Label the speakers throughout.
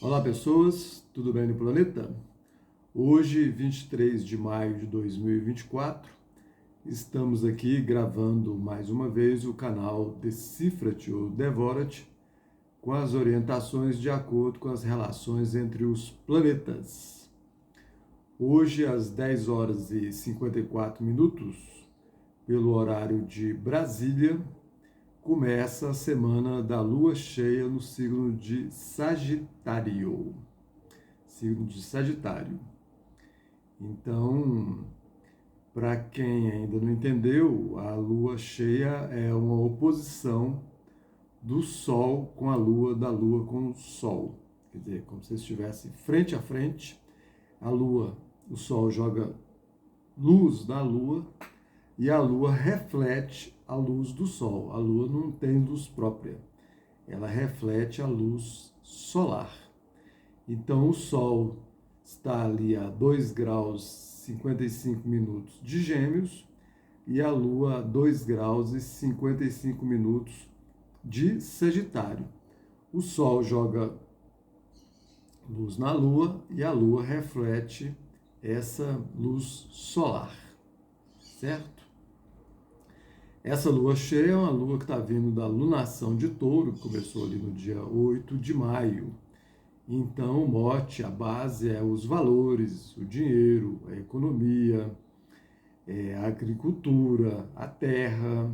Speaker 1: Olá pessoas, tudo bem no planeta? Hoje, 23 de maio de 2024, estamos aqui gravando mais uma vez o canal Decifra-te ou Devora-te com as orientações de acordo com as relações entre os planetas. Hoje, às 10 horas e 54 minutos, pelo horário de Brasília, começa a semana da lua cheia no signo de Sagitário. Signo de Sagitário. Então, para quem ainda não entendeu, a lua cheia é uma oposição do Sol com a lua, da lua com o Sol. Quer dizer, como se estivesse frente a frente, a lua, o Sol joga luz da lua e a lua reflete a luz do Sol. A lua não tem luz própria, ela reflete a luz solar. Então, o Sol está ali a 2 graus 55 minutos de Gêmeos e a Lua a 2 graus e 55 minutos de Sagitário. O Sol joga luz na Lua e a Lua reflete essa luz solar, certo? Essa lua cheia é uma lua que está vindo da lunação de Touro, que começou ali no dia 8 de maio. Então, o mote, a base é os valores, o dinheiro, a economia, a agricultura, a terra,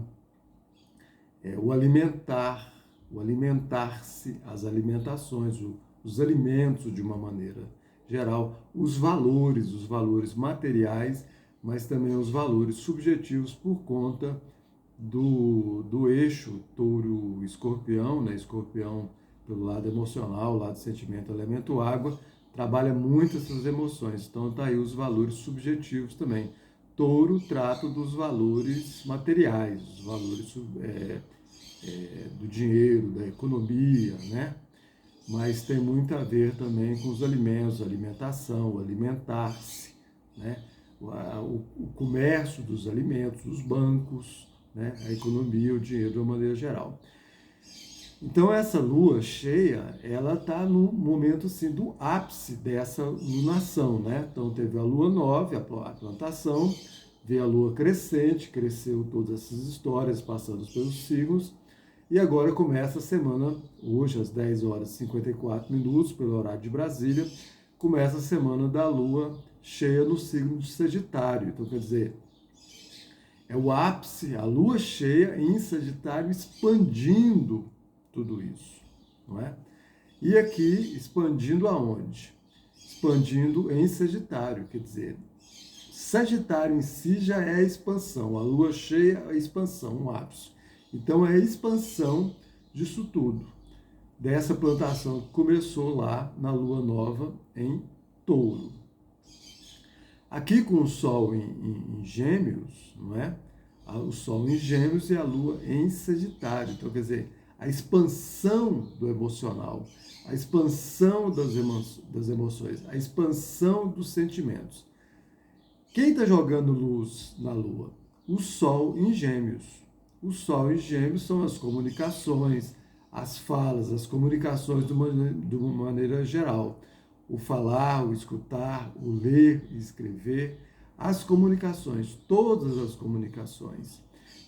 Speaker 1: o alimentar, o alimentar-se, as alimentações, os alimentos de uma maneira geral, os valores materiais, mas também os valores subjetivos por conta do eixo touro-escorpião, né? Escorpião pelo lado emocional, lado sentimento, elemento água, trabalha muito essas emoções. Então tá aí os valores subjetivos também. Touro trata dos valores materiais, os valores do dinheiro, da economia, né? Mas tem muito a ver também com os alimentos, a alimentação, o alimentar-se, né? O comércio dos alimentos, os bancos, né? A economia, o dinheiro de uma maneira geral. Então essa lua cheia, ela está no momento assim, do ápice dessa lunação, né? Então teve a lua nova, a plantação, veio a lua crescente, cresceu todas essas histórias passando pelos signos, e agora começa a semana, hoje às 10 horas e 54 minutos, pelo horário de Brasília, começa a semana da lua cheia no signo de Sagitário. Então quer dizer, é o ápice, a lua cheia em Sagitário expandindo tudo isso, não é? E aqui, expandindo aonde? Expandindo em Sagitário, quer dizer, Sagitário em si já é a expansão, a lua cheia é a expansão, um ápice. Então é a expansão disso tudo, dessa plantação que começou lá na lua nova em Touro. Aqui com o Sol em Gêmeos, não é? O Sol em Gêmeos e a lua em Sagitário, então quer dizer, a expansão do emocional, a expansão das emoções, a expansão dos sentimentos. Quem está jogando luz na Lua? O Sol em Gêmeos. O Sol em Gêmeos são as comunicações, as falas, as comunicações de uma maneira geral. O falar, o escutar, o ler, escrever, as comunicações, todas as comunicações.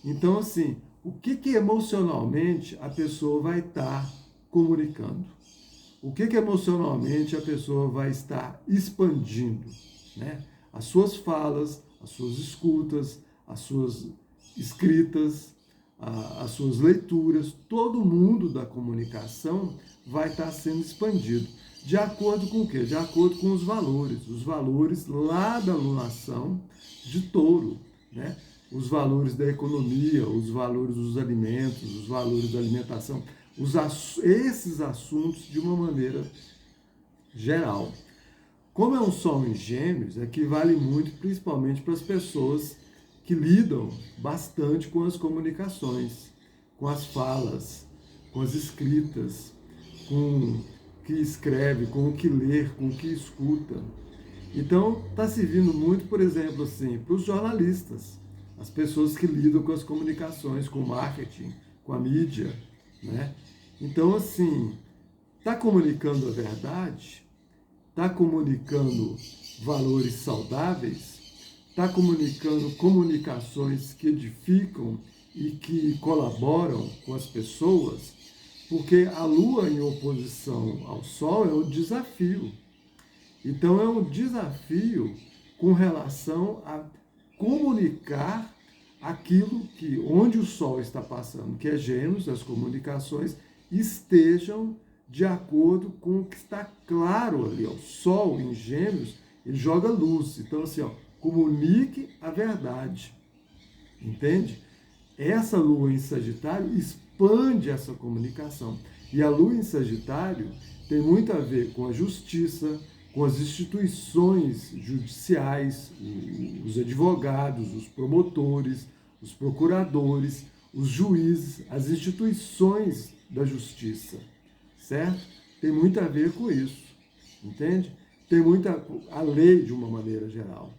Speaker 1: Então, assim, o que emocionalmente a pessoa vai estar comunicando? O que emocionalmente a pessoa vai estar expandindo, né? As suas falas, as suas escutas, as suas escritas, as suas leituras, todo o mundo da comunicação vai estar sendo expandido. De acordo com o quê? De acordo com os valores lá da lunação de Touro, né? Os valores da economia, os valores dos alimentos, os valores da alimentação, esses assuntos de uma maneira geral. Como é um Sol em Gêmeos, vale muito principalmente para as pessoas que lidam bastante com as comunicações, com as falas, com as escritas, com o que escreve, com o que lê, com o que escuta. Então, está servindo muito, por exemplo, assim, para os jornalistas, as pessoas que lidam com as comunicações, com o marketing, com a mídia, né? Então, assim, Está comunicando a verdade? Está comunicando valores saudáveis? Está comunicando comunicações que edificam e que colaboram com as pessoas? Porque a Lua em oposição ao Sol é um desafio. Então é um desafio com relação a comunicar aquilo que, onde o Sol está passando, que é Gêmeos, as comunicações estejam de acordo com o que está claro ali. Ó. O Sol em Gêmeos, ele joga luz. Então, assim, ó, comunique a verdade. Entende? Essa Lua em Sagitário expande essa comunicação. E a Lua em Sagitário tem muito a ver com a justiça, com as instituições judiciais, os advogados, os promotores, os procuradores, os juízes, as instituições da justiça, certo? Tem muito a ver com isso, entende? Tem muita a lei de uma maneira geral.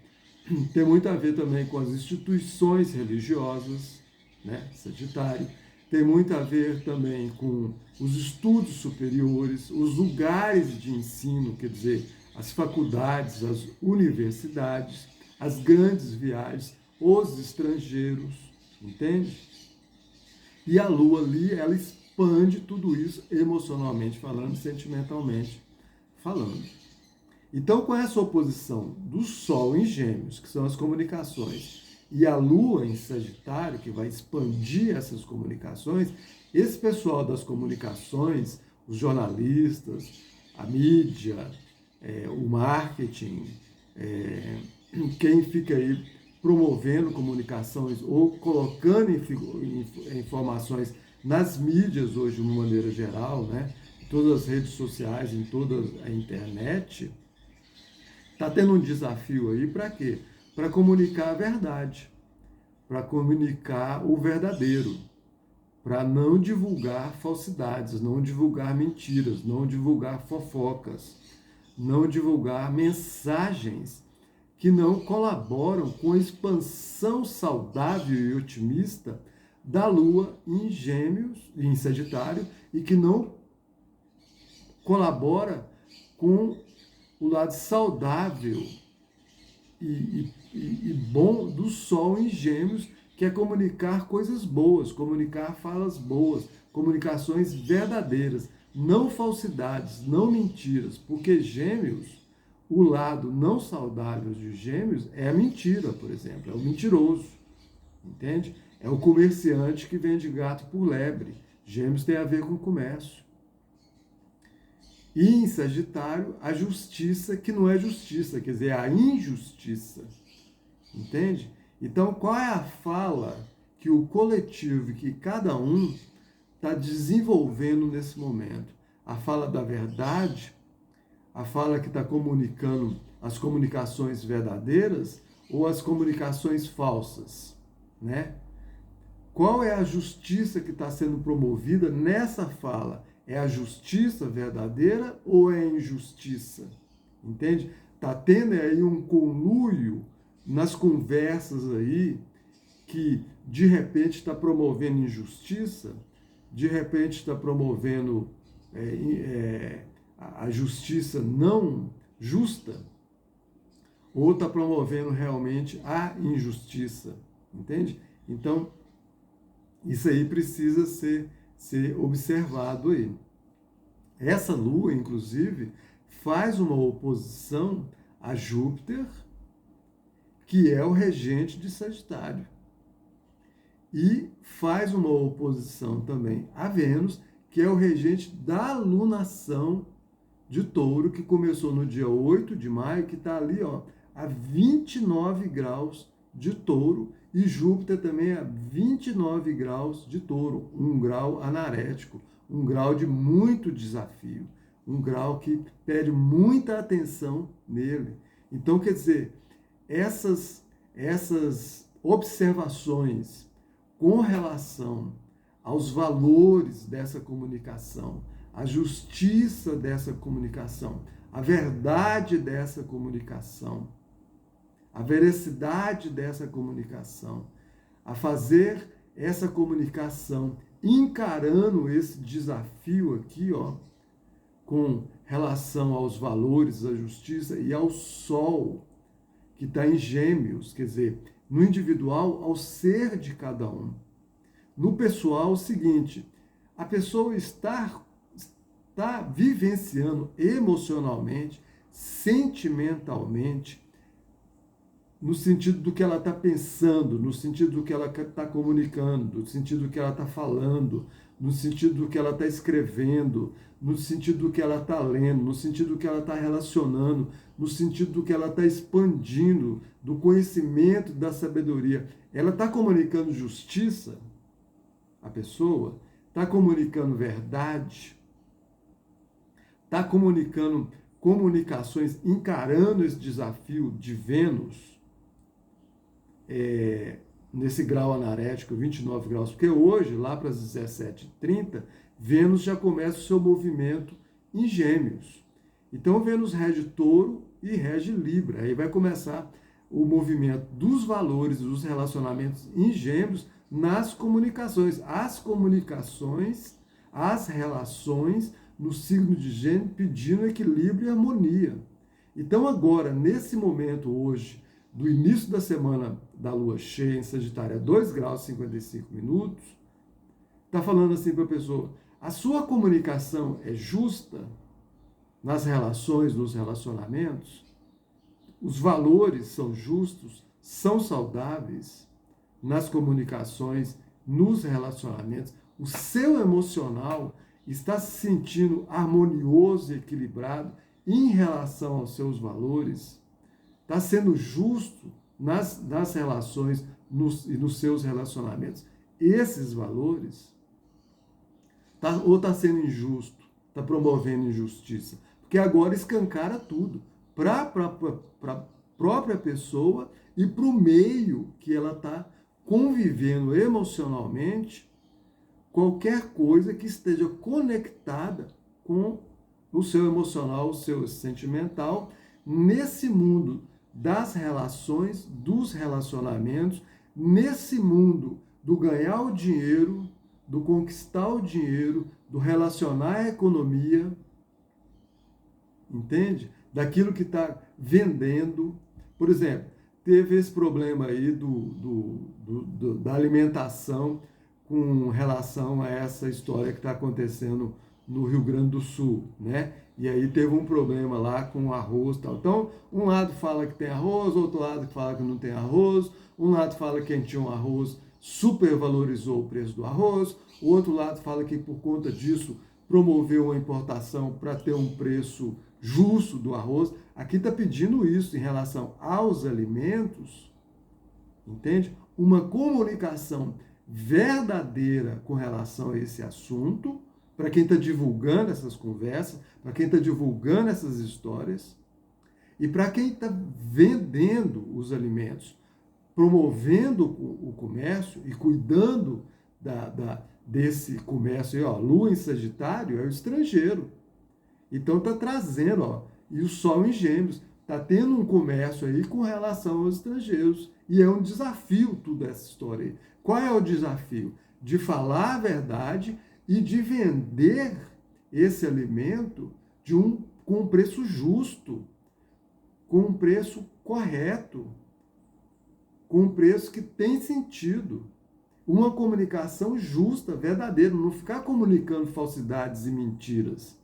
Speaker 1: Tem muito a ver também com as instituições religiosas, né? Sagitário. Tem muito a ver também com os estudos superiores, os lugares de ensino, quer dizer, as faculdades, as universidades, as grandes viagens, os estrangeiros, entende? E a Lua ali, ela expande tudo isso emocionalmente falando, sentimentalmente falando. Então, com essa oposição do Sol em Gêmeos, que são as comunicações, e a Lua em Sagitário, que vai expandir essas comunicações, esse pessoal das comunicações, os jornalistas, a mídia, o marketing, quem fica aí promovendo comunicações ou colocando informações nas mídias hoje, de uma maneira geral, né? Em todas as redes sociais, em toda a internet, está tendo um desafio aí para quê? Para comunicar a verdade, para comunicar o verdadeiro, para não divulgar falsidades, não divulgar mentiras, não divulgar fofocas, não divulgar mensagens que não colaboram com a expansão saudável e otimista da Lua em Gêmeos, em Sagitário, e que não colabora com o lado saudável e bom do Sol em Gêmeos, que é comunicar coisas boas, comunicar falas boas, comunicações verdadeiras, não falsidades, não mentiras, porque Gêmeos, o lado não saudável de Gêmeos é a mentira, por exemplo, é o mentiroso, entende? É o comerciante que vende gato por lebre. Gêmeos tem a ver com comércio. E em Sagitário, a justiça que não é justiça, quer dizer, a injustiça. Entende? Então, qual é a fala que o coletivo, que cada um está desenvolvendo nesse momento? A fala da verdade, a fala que está comunicando as comunicações verdadeiras ou as comunicações falsas, né? Qual é a justiça que está sendo promovida nessa fala? É a justiça verdadeira ou é a injustiça? Entende? Está tendo aí um conluio nas conversas aí que de repente está promovendo injustiça, de repente está promovendo a justiça não justa, ou está promovendo realmente a injustiça, entende? Então, isso aí precisa ser observado aí. Essa Lua, inclusive, faz uma oposição a Júpiter, que é o regente de Sagitário. E faz uma oposição também a Vênus, que é o regente da lunação de Touro, que começou no dia 8 de maio, que está ali ó, a 29 graus de Touro, e Júpiter também a 29 graus de Touro, um grau anarético, um grau de muito desafio, um grau que pede muita atenção nele. Então, quer dizer, essas observações com relação aos valores dessa comunicação, a justiça dessa comunicação, a verdade dessa comunicação, a veracidade dessa comunicação, a fazer essa comunicação encarando esse desafio aqui, ó, com relação aos valores, à justiça e ao sol, que está em Gêmeos, quer dizer, no individual, ao ser de cada um. No pessoal, o seguinte, a pessoa está vivenciando emocionalmente, sentimentalmente, no sentido do que ela está pensando, no sentido do que ela está comunicando, no sentido do que ela está falando, no sentido do que ela está escrevendo, no sentido do que ela está lendo, no sentido do que ela está relacionando, no sentido do que ela está expandindo, do conhecimento, da sabedoria. Ela está comunicando justiça, a pessoa, está comunicando verdade, está comunicando comunicações, encarando esse desafio de Vênus, nesse grau anarético, 29 graus, porque hoje, lá para as 17h30, Vênus já começa o seu movimento em Gêmeos. Então, Vênus rege Touro e rege Libra. Aí vai começar o movimento dos valores, dos relacionamentos em Gêmeos nas comunicações. As comunicações, as relações no signo de Gêmeos pedindo equilíbrio e harmonia. Então, agora, nesse momento hoje, do início da semana da lua cheia em Sagitário, a 2 graus e 55 minutos, está falando assim para a pessoa, a sua comunicação é justa nas relações, nos relacionamentos, os valores são justos, são saudáveis nas comunicações, nos relacionamentos, o seu emocional está se sentindo harmonioso e equilibrado em relação aos seus valores, está sendo justo nas relações e nos seus relacionamentos. Esses valores, ou está sendo injusto, está promovendo injustiça. Porque agora escancara tudo para a própria pessoa e para o meio que ela está convivendo emocionalmente, qualquer coisa que esteja conectada com o seu emocional, o seu sentimental, nesse mundo das relações, dos relacionamentos, nesse mundo do ganhar o dinheiro, do conquistar o dinheiro, do relacionar a economia, entende? Daquilo que está vendendo. Por exemplo, teve esse problema aí da alimentação com relação a essa história que está acontecendo no Rio Grande do Sul, né? E aí teve um problema lá com o arroz e tal. Então, um lado fala que tem arroz, outro lado fala que não tem arroz, um lado fala que quem tinha um arroz supervalorizou o preço do arroz, o outro lado fala que por conta disso promoveu a importação para ter um preço justo do arroz. Aqui está pedindo isso em relação aos alimentos, entende? Uma comunicação verdadeira com relação a esse assunto, para quem está divulgando essas conversas, para quem está divulgando essas histórias, e para quem está vendendo os alimentos, promovendo o comércio e cuidando desse comércio. E, ó, Lua em Sagitário é o estrangeiro. Então está trazendo, ó, e o Sol em Gêmeos, está tendo um comércio aí com relação aos estrangeiros. E é um desafio toda essa história aí. Qual é o desafio? De falar a verdade e de vender esse alimento com um preço justo, com um preço correto, com um preço que tem sentido. Uma comunicação justa, verdadeira, não ficar comunicando falsidades e mentiras.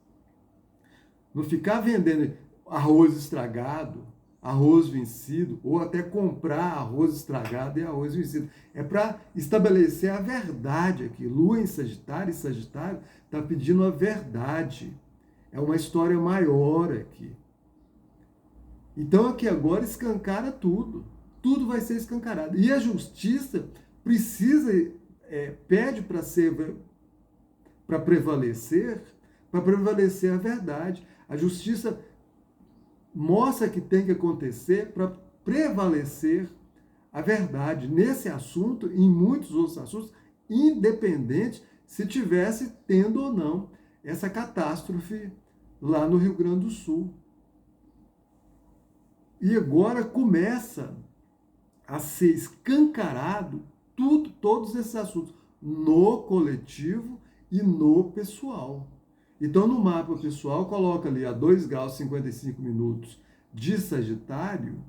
Speaker 1: Não ficar vendendo arroz estragado, arroz vencido, ou até comprar arroz estragado e arroz vencido. É para estabelecer a verdade aqui. Lua em Sagitário, e Sagitário está pedindo a verdade. É uma história maior aqui. Então aqui agora escancara tudo. Tudo vai ser escancarado. E a justiça pede para prevalecer a verdade. A justiça mostra que tem que acontecer para prevalecer a verdade nesse assunto e em muitos outros assuntos, independente se tivesse tendo ou não essa catástrofe lá no Rio Grande do Sul. E agora começa a ser escancarado todos esses assuntos no coletivo e no pessoal. Então, no mapa pessoal, coloca ali a 2 graus e 55 minutos de Sagitário,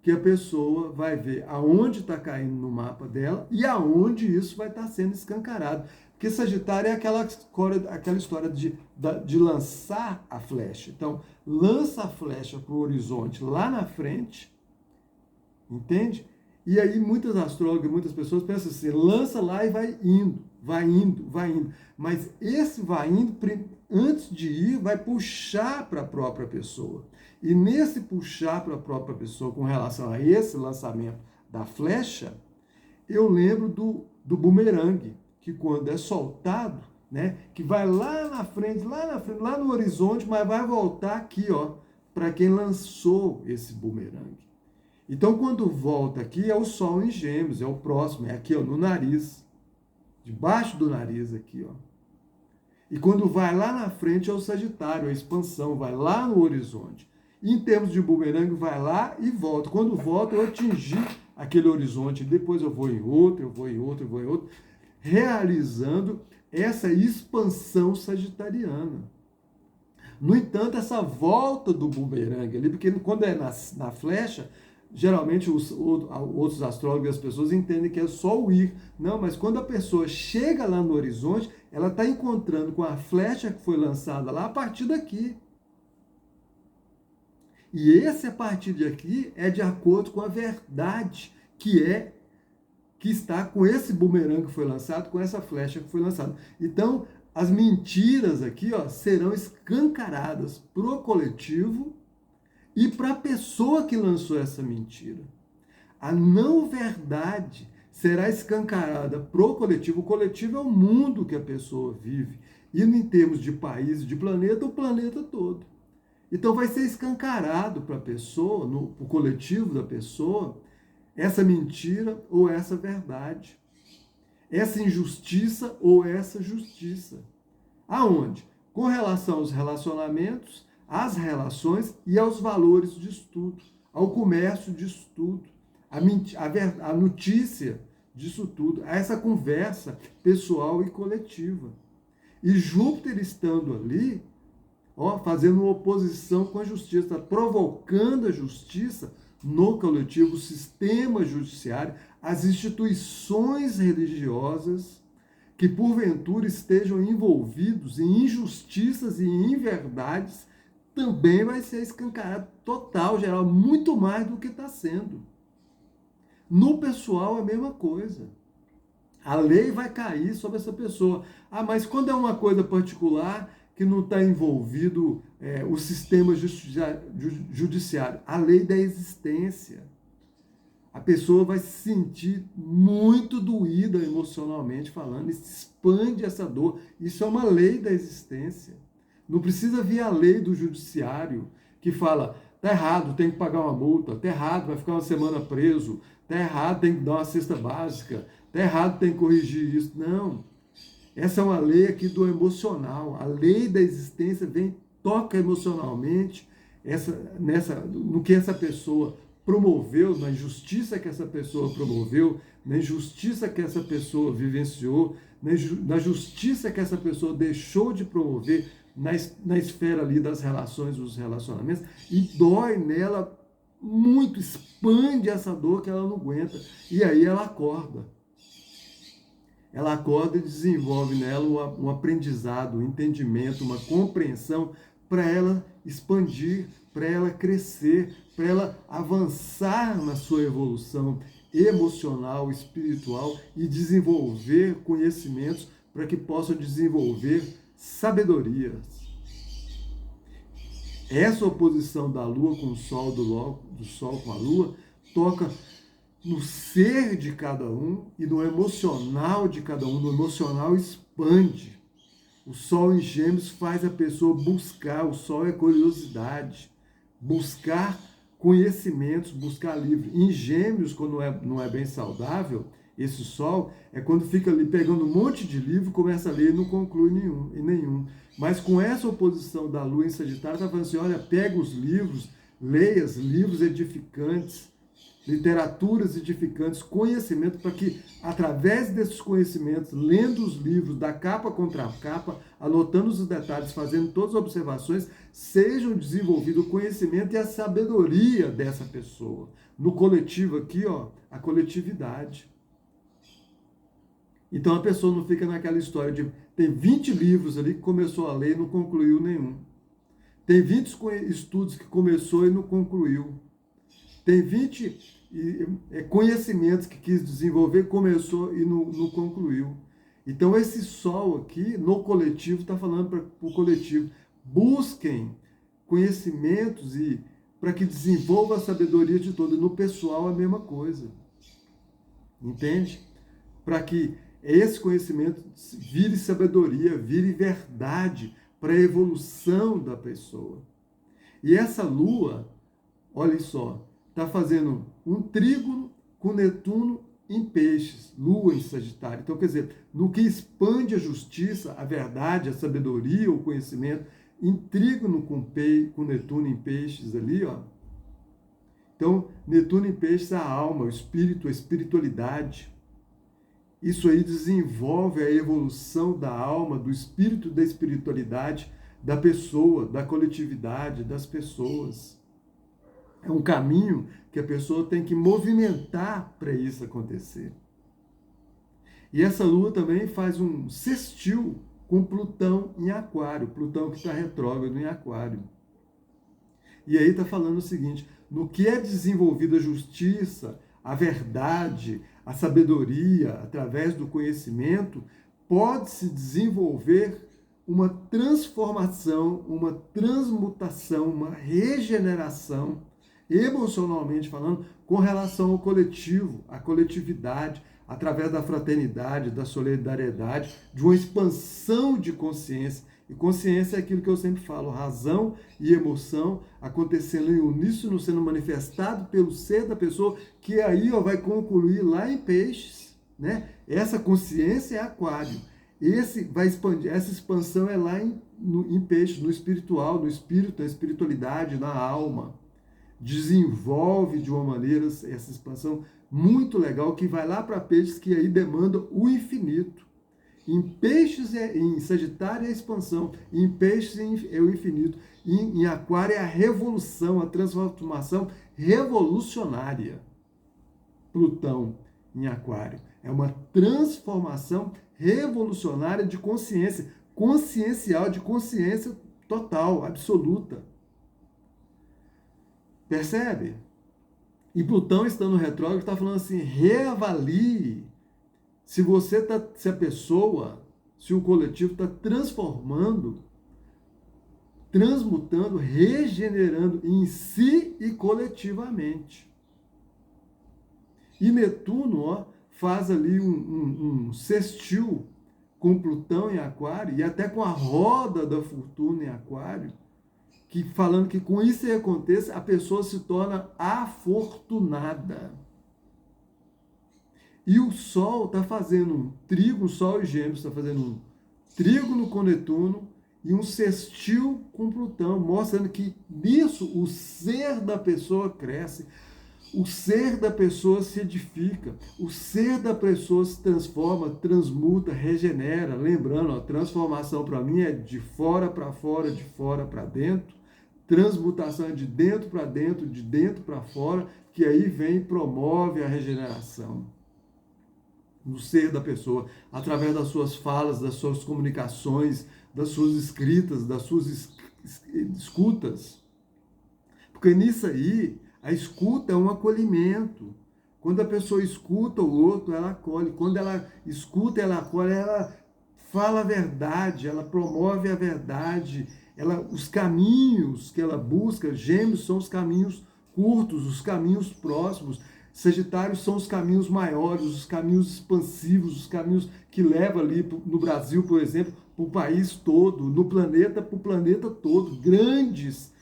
Speaker 1: que a pessoa vai ver aonde está caindo no mapa dela e aonde isso vai estar sendo escancarado. Porque Sagitário é aquela história de lançar a flecha. Então, lança a flecha para o horizonte lá na frente, entende? E aí muitas astrólogas, muitas pessoas pensam assim, lança lá e vai indo, vai indo, vai indo. Mas esse vai indo, antes de ir, vai puxar para a própria pessoa. E nesse puxar para a própria pessoa com relação a esse lançamento da flecha, eu lembro do bumerangue, que quando é soltado, né, que vai lá na frente, lá no horizonte, mas vai voltar aqui, ó, para quem lançou esse bumerangue. Então, quando volta aqui, é o Sol em Gêmeos, é o próximo, é aqui, ó, no nariz, debaixo do nariz aqui, ó. E quando vai lá na frente, é o Sagitário, a expansão, vai lá no horizonte. E em termos de bumerangue, vai lá e volta. Quando volta, eu atingi aquele horizonte, depois eu vou em outro, eu vou em outro, eu vou em outro, realizando essa expansão sagitariana. No entanto, essa volta do bumerangue ali, porque quando é na flecha, geralmente os outros astrólogos e as pessoas entendem que é só o ir. Não, mas quando a pessoa chega lá no horizonte, ela está encontrando com a flecha que foi lançada lá a partir daqui. E esse a partir de aqui é de acordo com a verdade que está com esse bumerangue que foi lançado, com essa flecha que foi lançada. Então, as mentiras aqui, ó, serão escancaradas pro coletivo e para a pessoa que lançou essa mentira. A não verdade será escancarada pro coletivo. O coletivo é o mundo que a pessoa vive. E em termos de país, de planeta, o planeta todo. Então vai ser escancarado para a pessoa, no coletivo da pessoa, essa mentira ou essa verdade. Essa injustiça ou essa justiça. Aonde? Com relação aos relacionamentos, às relações e aos valores de estudo, ao comércio de estudo, a notícia disso tudo, a essa conversa pessoal e coletiva. E Júpiter estando ali, ó, fazendo uma oposição com a justiça, provocando a justiça no coletivo, o sistema judiciário, as instituições religiosas que porventura estejam envolvidos em injustiças e inverdades, também vai ser escancarado total, geral, muito mais do que está sendo. No pessoal, a mesma coisa. A lei vai cair sobre essa pessoa. Ah, mas quando é uma coisa particular que não está envolvido o sistema judiciário, a lei da existência, a pessoa vai se sentir muito doída emocionalmente falando, e se expande essa dor. Isso é uma lei da existência. Não precisa vir a lei do judiciário que fala, tá errado, tem que pagar uma multa, tá errado, vai ficar uma semana preso, tá errado, tem que dar uma cesta básica, tá errado, tem que corrigir isso. Não. Essa é uma lei aqui do emocional. A lei da existência toca emocionalmente no que essa pessoa promoveu, na injustiça que essa pessoa promoveu, na injustiça que essa pessoa vivenciou, na justiça que essa pessoa deixou de promover na esfera ali das relações, dos relacionamentos, e dói nela muito, expande essa dor que ela não aguenta. E aí ela acorda. Ela acorda e desenvolve nela um aprendizado, um entendimento, uma compreensão para ela expandir, para ela crescer, para ela avançar na sua evolução emocional, espiritual e desenvolver conhecimentos para que possa desenvolver sabedorias. Essa oposição da Lua com o Sol, do Sol com a Lua, toca no ser de cada um e no emocional de cada um. No emocional expande. O Sol em Gêmeos faz a pessoa buscar, o Sol é curiosidade, buscar conhecimentos, buscar livro. Em Gêmeos, quando não é bem saudável, esse Sol é quando fica ali pegando um monte de livro, começa a ler e não conclui nenhum. Mas com essa oposição da Lua em Sagitário, está falando assim, olha, pega os livros, leia os livros edificantes, literaturas edificantes, conhecimento, para que, através desses conhecimentos, lendo os livros, da capa contra a capa, anotando os detalhes, fazendo todas as observações, sejam desenvolvido o conhecimento e a sabedoria dessa pessoa. No coletivo aqui, ó, a coletividade. Então a pessoa não fica naquela história de tem 20 livros ali que começou a ler e não concluiu nenhum. Tem 20 estudos que começou e não concluiu. Tem 20 conhecimentos que quis desenvolver, começou e não concluiu. Então esse sol aqui, no coletivo, está falando para o coletivo. Busquem conhecimentos e para que desenvolva a sabedoria de todos. No pessoal a mesma coisa. Entende? Para que esse conhecimento vire sabedoria, vire verdade para a evolução da pessoa. E essa lua, olha só, está fazendo um trígono com Netuno em peixes, lua em Sagitário. Então, quer dizer, no que expande a justiça, a verdade, a sabedoria, o conhecimento, em trígono com Netuno em peixes ali, ó. Então, Netuno em peixes, a alma, o espírito, a espiritualidade. Isso aí desenvolve a evolução da alma, do espírito, da espiritualidade, da pessoa, da coletividade, das pessoas. É um caminho que a pessoa tem que movimentar para isso acontecer. E essa lua também faz um sextil com Plutão em Aquário, Plutão que está retrógrado em Aquário. E aí está falando o seguinte, no que é desenvolvida a justiça, a verdade, a sabedoria, através do conhecimento, pode-se desenvolver uma transformação, uma transmutação, uma regeneração, emocionalmente falando, com relação ao coletivo, à coletividade, através da fraternidade, da solidariedade, de uma expansão de consciência. E consciência é aquilo que eu sempre falo, razão e emoção acontecendo em uníssono, sendo manifestado pelo ser da pessoa, que aí ó, vai concluir lá em peixes, né? Essa consciência é Aquário. Esse vai expandir, essa expansão é lá em peixes, no espiritual, no espírito, na espiritualidade, na alma. Desenvolve de uma maneira essa expansão muito legal, que vai lá para peixes, que aí demanda o infinito. Em peixes, em Sagitário é a expansão, em peixes é o infinito, em Aquário é a revolução, a transformação revolucionária. Plutão em Aquário é uma transformação revolucionária de consciência, consciencial, de consciência total, absoluta. Percebe? E Plutão, estando retrógrado, está falando assim, reavalie se a pessoa, se o coletivo está transformando, transmutando, regenerando em si e coletivamente. E Netuno, ó, faz ali um sextil com Plutão em Aquário e até com a roda da fortuna em Aquário, que falando que com isso que aconteça, a pessoa se torna afortunada. E o Sol está fazendo um trígono, o Sol e Gêmeos está fazendo um trígono com Netuno e um sextil com Plutão, mostrando que nisso o ser da pessoa cresce, o ser da pessoa se edifica, o ser da pessoa se transforma, transmuta, regenera. Lembrando, a transformação para mim é de fora para fora, de fora para dentro. Transmutação é de dentro para fora, que aí vem e promove a regeneração no ser da pessoa, através das suas falas, das suas comunicações, das suas escritas, das suas escutas. Porque nisso aí, a escuta é um acolhimento. Quando a pessoa escuta o outro, ela acolhe. Quando ela escuta, ela acolhe, ela fala a verdade, ela promove a verdade. Os caminhos que ela busca, Gêmeos são os caminhos curtos, os caminhos próximos. Sagitários são os caminhos maiores, os caminhos expansivos, os caminhos que levam ali no Brasil, por exemplo, para o país todo, no planeta, para o planeta todo. Grandes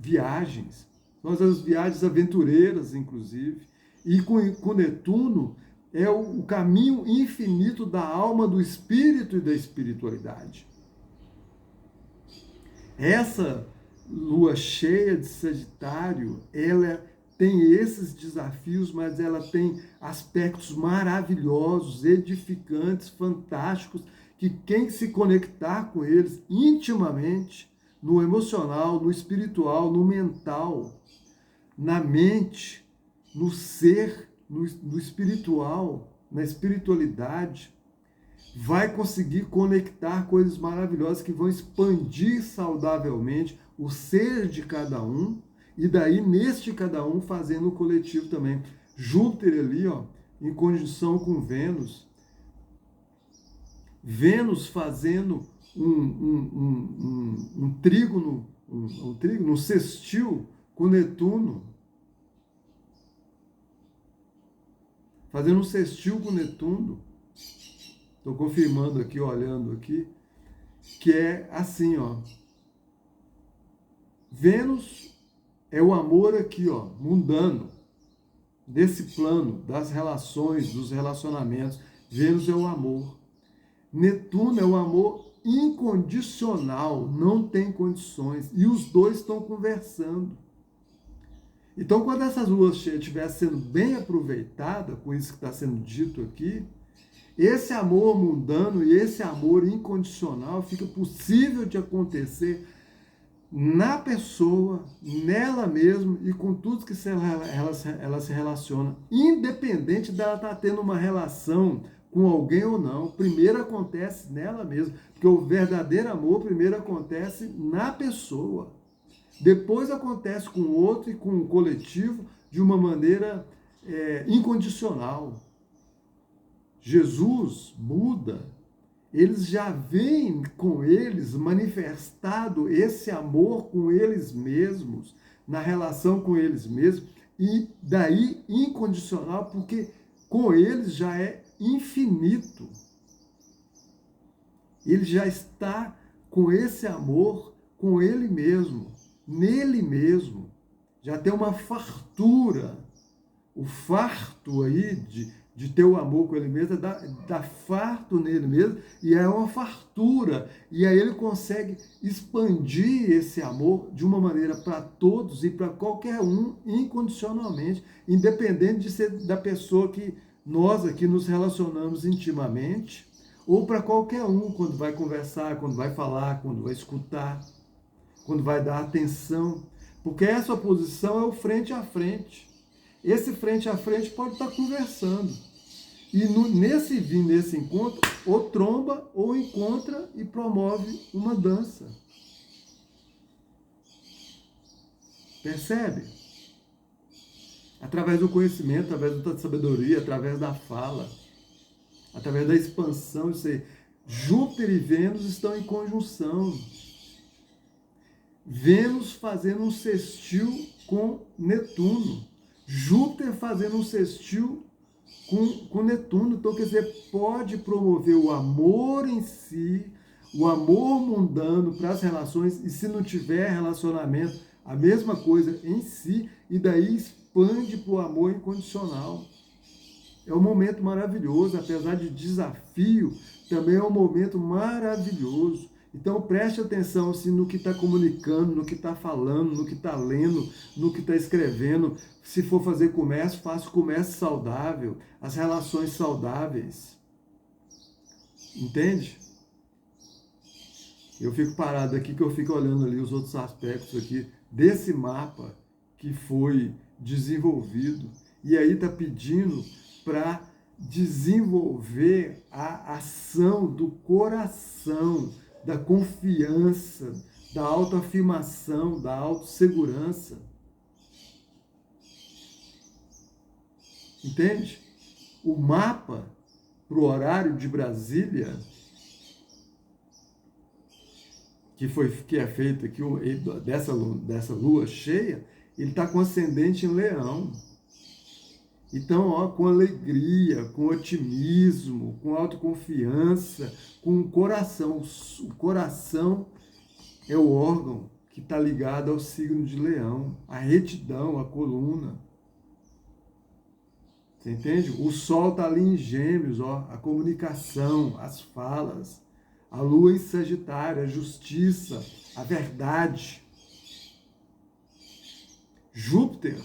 Speaker 1: viagens. São as viagens aventureiras, inclusive. E com Netuno é o caminho infinito da alma, do espírito e da espiritualidade. Essa lua cheia de Sagitário, ela tem esses desafios, mas ela tem aspectos maravilhosos, edificantes, fantásticos, que quem se conectar com eles intimamente, no emocional, no espiritual, no mental, na mente, no ser, no espiritual, na espiritualidade, vai conseguir conectar coisas maravilhosas que vão expandir saudavelmente o ser de cada um, e daí neste cada um fazendo o coletivo também. Júpiter ali, ó, em conjunção com Vênus, Vênus fazendo um trígono, um sextil com Netuno, fazendo um sextil com Netuno. Estou confirmando aqui, olhando aqui, que é assim, ó. Vênus é o amor aqui, ó, mundano, desse plano, das relações, dos relacionamentos. Vênus é o amor. Netuno é o amor incondicional, não tem condições. E os dois estão conversando. Então, quando essas luas cheias estiver sendo bem aproveitada, com isso que está sendo dito aqui, esse amor mundano e esse amor incondicional fica possível de acontecer na pessoa, nela mesma e com tudo que ela se relaciona, independente dela estar tendo uma relação com alguém ou não. Primeiro acontece nela mesma, porque o verdadeiro amor primeiro acontece na pessoa. Depois acontece com o outro e com o coletivo de uma maneira incondicional. Jesus, Buda, eles já veem com eles manifestado esse amor com eles mesmos, na relação com eles mesmos, e daí incondicional, porque com eles já é infinito. Ele já está com esse amor com ele mesmo, nele mesmo. Já tem uma fartura. O farto aí de ter o amor com ele mesmo, dá farto nele mesmo, e é uma fartura. E aí ele consegue expandir esse amor de uma maneira para todos e para qualquer um, incondicionalmente, independente de ser da pessoa que nós aqui nos relacionamos intimamente, ou para qualquer um, quando vai conversar, quando vai falar, quando vai escutar, quando vai dar atenção. Porque essa posição é o frente a frente. Esse frente a frente pode estar conversando. E nesse encontro, ou tromba, ou encontra e promove uma dança. Percebe? Através do conhecimento, através da sabedoria, através da fala, através da expansão. Isso aí. Júpiter e Vênus estão em conjunção. Vênus fazendo um sextil com Netuno. Júpiter fazendo um sextil com Netuno. Então, quer dizer, pode promover o amor em si, o amor mundano para as relações, e se não tiver relacionamento, a mesma coisa em si, e daí expande para o amor incondicional. É um momento maravilhoso, apesar de desafio, também é um momento maravilhoso. Então preste atenção assim, no que está comunicando, no que está falando, no que está lendo, no que está escrevendo. Se for fazer comércio, faça o comércio saudável, as relações saudáveis. Entende? Eu fico parado aqui, que eu fico olhando ali os outros aspectos aqui desse mapa que foi desenvolvido. E aí está pedindo para desenvolver a ação do coração, da confiança, da autoafirmação, da autossegurança. Entende? O mapa para o horário de Brasília, que é feito aqui dessa lua cheia, ele está com ascendente em Leão. Então, ó, com alegria, com otimismo, com autoconfiança, com o coração. O coração é o órgão que está ligado ao signo de Leão, a retidão, a coluna. Você entende? O Sol está ali em Gêmeos, ó, a comunicação, as falas. A Lua em Sagitário, a justiça, a verdade. Júpiter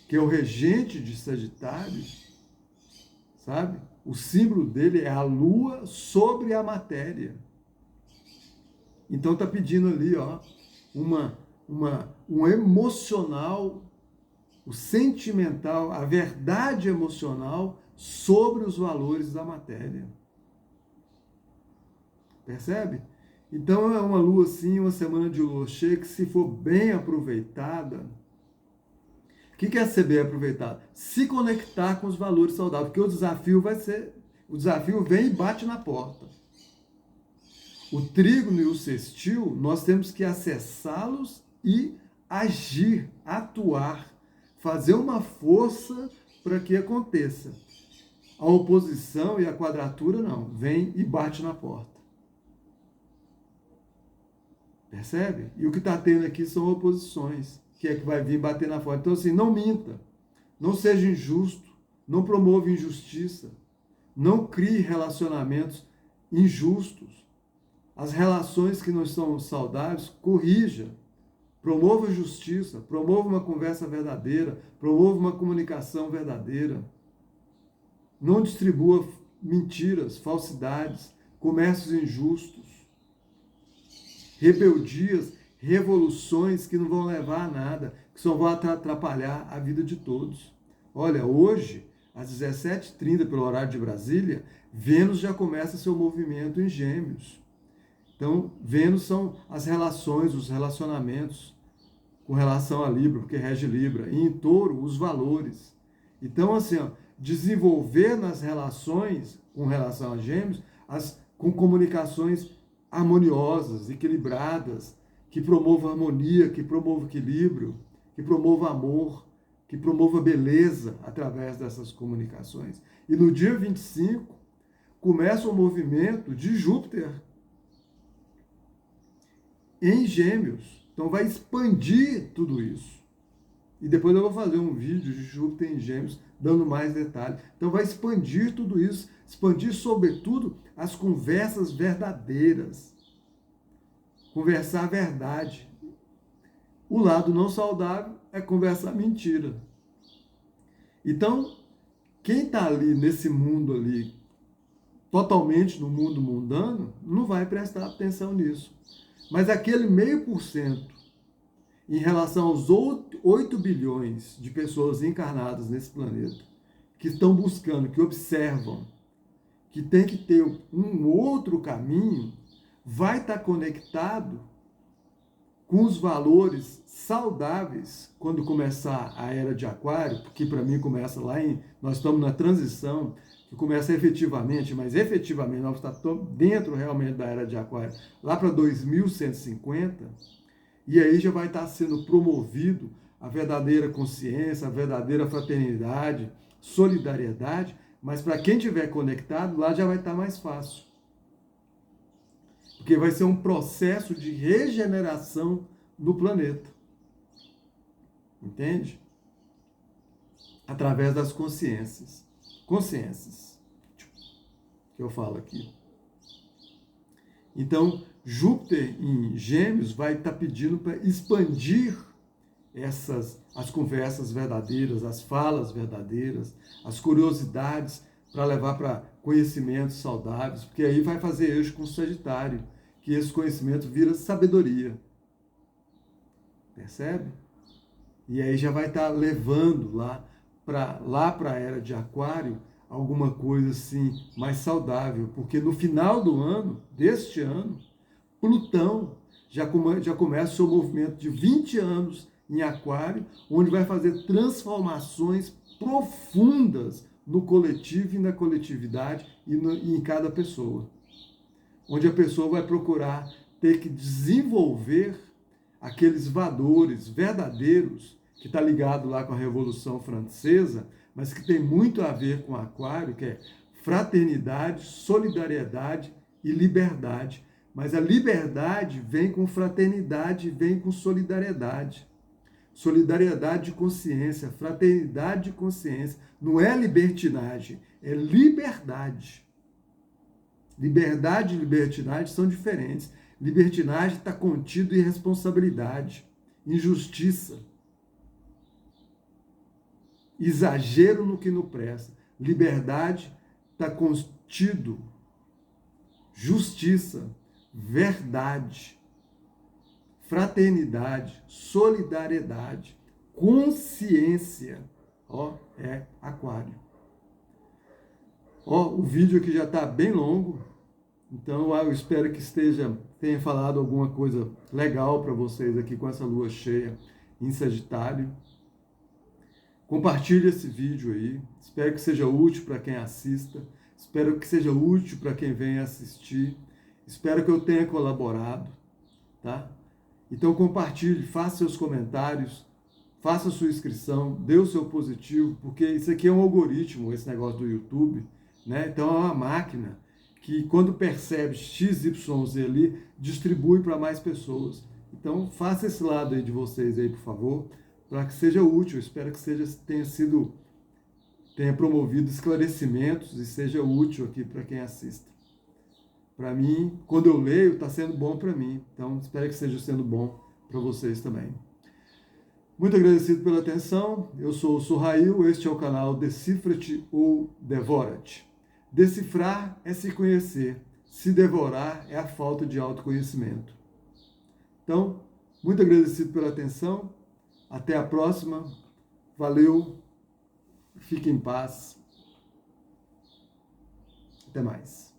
Speaker 1: que é o regente de Sagitário, sabe? O símbolo dele é a lua sobre a matéria. Então está pedindo ali, ó, um emocional, o sentimental, a verdade emocional sobre os valores da matéria. Percebe? Então é uma lua assim, uma semana de lua cheia que, se for bem aproveitada, o que é ser bem aproveitado? Se conectar com os valores saudáveis, porque o desafio vem e bate na porta. O trígono e o sextil, nós temos que acessá-los e agir, atuar, fazer uma força para que aconteça. A oposição e a quadratura não, vem e bate na porta. Percebe? E o que está tendo aqui são oposições, que é que vai vir bater na porta. Então, assim, não minta, não seja injusto, não promova injustiça, não crie relacionamentos injustos. As relações que não são saudáveis, corrija. Promova justiça, promova uma conversa verdadeira, promova uma comunicação verdadeira. Não distribua mentiras, falsidades, comércios injustos, rebeldias, revoluções que não vão levar a nada, que só vão atrapalhar a vida de todos. Olha, hoje, às 17h30, pelo horário de Brasília, Vênus já começa seu movimento em Gêmeos. Então, Vênus são as relações, os relacionamentos com relação a Libra, porque rege Libra. E em Touro, os valores. Então, assim, ó, desenvolver nas relações com relação a Gêmeos, com comunicações harmoniosas, equilibradas, que promovam harmonia, que promovam equilíbrio, que promovam amor, que promovam beleza através dessas comunicações. E no dia 25, começa o movimento de Júpiter em Gêmeos. Então vai expandir tudo isso. E depois eu vou fazer um vídeo de Júpiter em Gêmeos, dando mais detalhes. Então vai expandir tudo isso, expandir sobretudo as conversas verdadeiras. Conversar a verdade. O lado não saudável é conversar mentira. Então, quem está ali nesse mundo ali, totalmente no mundo mundano, não vai prestar atenção nisso. Mas aquele 0,5% em relação aos 8 bilhões de pessoas encarnadas nesse planeta, que estão buscando, que observam, que tem que ter um outro caminho, vai estar conectado com os valores saudáveis quando começar a era de Aquário, porque para mim começa nós estamos na transição, que começa efetivamente, mas efetivamente nós estamos dentro realmente da era de Aquário, lá para 2150, e aí já vai estar sendo promovido a verdadeira consciência, a verdadeira fraternidade, solidariedade, mas para quem estiver conectado, lá já vai estar mais fácil. Porque vai ser um processo de regeneração no planeta. Entende? Através das consciências. Consciências. Que eu falo aqui. Então, Júpiter em Gêmeos vai estar pedindo para expandir as conversas verdadeiras, as falas verdadeiras, as curiosidades para levar para conhecimentos saudáveis, porque aí vai fazer eixo com o Sagitário, que esse conhecimento vira sabedoria. Percebe? E aí já vai estar levando lá para a era de Aquário alguma coisa assim mais saudável, porque no final do ano, deste ano, Plutão já começa o seu movimento de 20 anos em Aquário, onde vai fazer transformações profundas no coletivo e na coletividade e em cada pessoa. Onde a pessoa vai procurar ter que desenvolver aqueles valores verdadeiros, que está ligado lá com a Revolução Francesa, mas que tem muito a ver com Aquário, que é fraternidade, solidariedade e liberdade. Mas a liberdade vem com fraternidade, vem com solidariedade. Solidariedade de consciência, fraternidade de consciência. Não é libertinagem, é liberdade. Liberdade e libertinagem são diferentes. Libertinagem está contido em responsabilidade, injustiça. exagero no que não presta. Liberdade está contido justiça, verdade, fraternidade, solidariedade, consciência. Ó, é Aquário. Ó, o vídeo aqui já está bem longo, então eu espero que tenha falado alguma coisa legal para vocês aqui com essa lua cheia em Sagitário. Compartilhe esse vídeo aí, espero que seja útil para quem assista, espero que seja útil para quem venha assistir, espero que eu tenha colaborado, tá? Então compartilhe, faça seus comentários, faça sua inscrição, dê o seu positivo, porque isso aqui é um algoritmo, esse negócio do YouTube, né? Então é uma máquina que quando percebe XYZ ali, distribui para mais pessoas. Então faça esse lado aí de vocês aí, por favor, para que seja útil. Espero que tenha promovido esclarecimentos e seja útil aqui para quem assista. Para mim, quando eu leio, está sendo bom para mim. Então, espero que esteja sendo bom para vocês também. Muito agradecido pela atenção. Eu sou o Sorrail, este é o canal Decifra-te ou Devora-te. Decifrar é se conhecer, se devorar é a falta de autoconhecimento. Então, muito agradecido pela atenção. Até a próxima. Valeu. Fique em paz. Até mais.